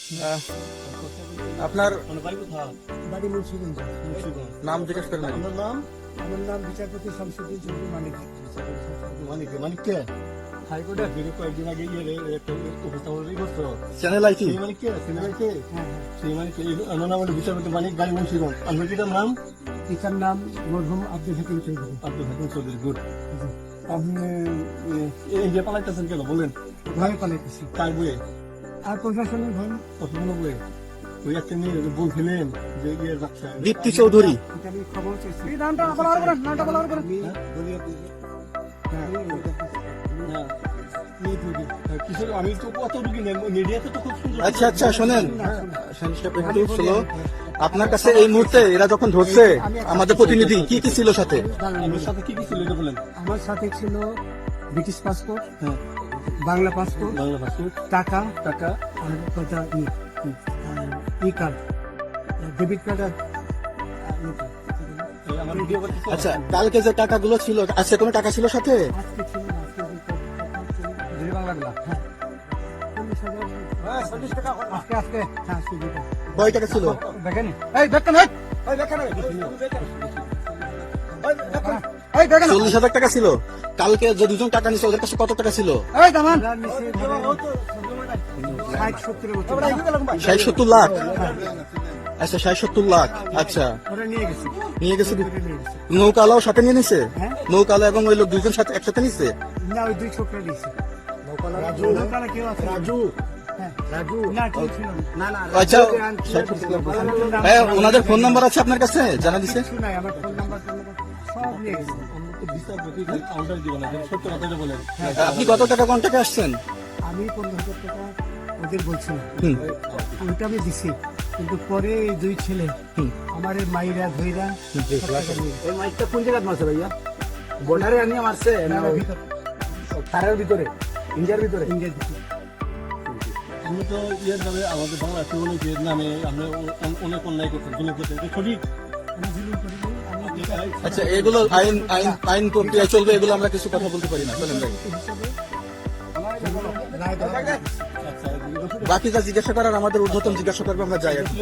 আহ, আপনার বাড়ি মুন্সিগঞ্জ। নাম জিজ্ঞেস করেন নাই? আমার নাম বিচারপতি শামসুদ্দিন চৌধুরী মানিক। মানিক কে হাইকোর্টে ফিরে কয়েকদিন আগে উপস্থাপন করছো চ্যানেল আইটি সেই মানিক কে সিনেমার কে হ্যাঁ, সেই মানিক আমার নাম হলো বিচারপতি মানিক গাড়ি মুন্সিগঞ্জ আমার পিতার নাম পিতার নাম মরহুম আব্দুল হাকিম চৌধুরী। আব্দুল হাকিম চৌধুরী গুড আপনি এই যে পালাইতেছেন কেন বলেন ভয় পালাইতেছি কার বইয়ে আর প্রশাসনের ভয়। কতগুলো বইয়ে ওই একটা নিয়ে বলছিলেন যে ইয়ে বাচ্চা দীপ্তি চৌধুরী। এটা আমি খবর চেয়েছি। কিছু আমি তো কত রুগী মিডিয়াতে তো খুব সুন্দর আচ্ছা আচ্ছা শোনেন একটু slow। আপনার কাছে এই মুহূর্তে এরা যখন ধরছে আমাদের প্রতিনিধি কি কি ছিল সাথে? আমার সাথে কি কি ছিল এটা বলেন আমার সাথে ছিল ব্রিটিশ পাসপোর্ট, হ্যাঁ বাংলা পাসপোর্ট, বাংলা পাসপোর্ট টাকা টাকা আর কটা ই কার্ড, ডেবিট কার্ড আর আমার ভিডিও করতেছে আচ্ছা কালকে যে টাকাগুলো ছিল আজকে কোনো টাকা ছিল সাথে? আজকে ছিল না, আজকে যে বাংলাগুলা 40,000 আজকে আজকে হ্যাঁ আজকে দুটো। কয় টাকা ছিল? দেখেন এই দেখেন এই দেখেন 40,000 টাকা ছিল। কালকে যে দুজন টাকা নিছে ওদের কাছে কত টাকা ছিল? এই দামান 60-70 বছর 60-70 লাখ। আচ্ছা 60-70 লাখ। আচ্ছা ওরা নিয়ে গেছে। নিয়ে গেছে। নিয়ে গেছে। নৌকালাও সাথে নিয়ে নিছে? হ্যাঁ। নৌকালা এবং ওই লোক দুজন সাথে একসাথে নিছে? না ওই দুই ছোকরা দিয়েছে। রাজু নৌকালা কেউ আছে? রাজু হ্যাঁ। রাজু না কেউ ছিল না। আচ্ছা হ্যাঁ ওনাদের ফোন নাম্বার আছে আপনার কাছে জানা দিছে? কিছু নাই, আমার ফোন নাম্বার সব নিয়ে গেছে। আমরা তো বিচারপতি কাউন্টার দিব না সত্য কথাটা বলেন আপনি কত টাকা কন্টাক্টে আসছেন? আমি 15,000 টাকা ওদের বলছিলাম, হুম ওইটা আমি দিছি, কিন্তু পরে এই দুই ছেলে হুম। আমার এই মাইরা ধইরা সব টাকা নিয়ে গেছে। এই মাইকটা কোন জায়গায় মারছে ভাইয়া বর্ডারে আনিয়ে মারছে না না, ভিতর তারের ভিতরে ইন্ডিয়ার ভিতরে ইন্ডিয়া দিছে। আমরা তো ইয়ের যাবে আমাদের বাংলাদেশে অনেকের নামে আমরা অনেক অন্যায় করছেন জুলুম করছেন এটা সঠিক আমি জুলুম করিনি, আমি আচ্ছা এগুলো আইন আইন আইন প্রক্রিয়া চলবে, এগুলো আমরা কিছু কথা বলতে পারি না চলেন ভাই। হিসাবে রায় দেওয়া হয়েছে। আচ্ছা বাকি যা জিজ্ঞাসা করার আমাদের ঊর্ধ্বতন জিজ্ঞাসা করবে, আমরা যাই আর কি।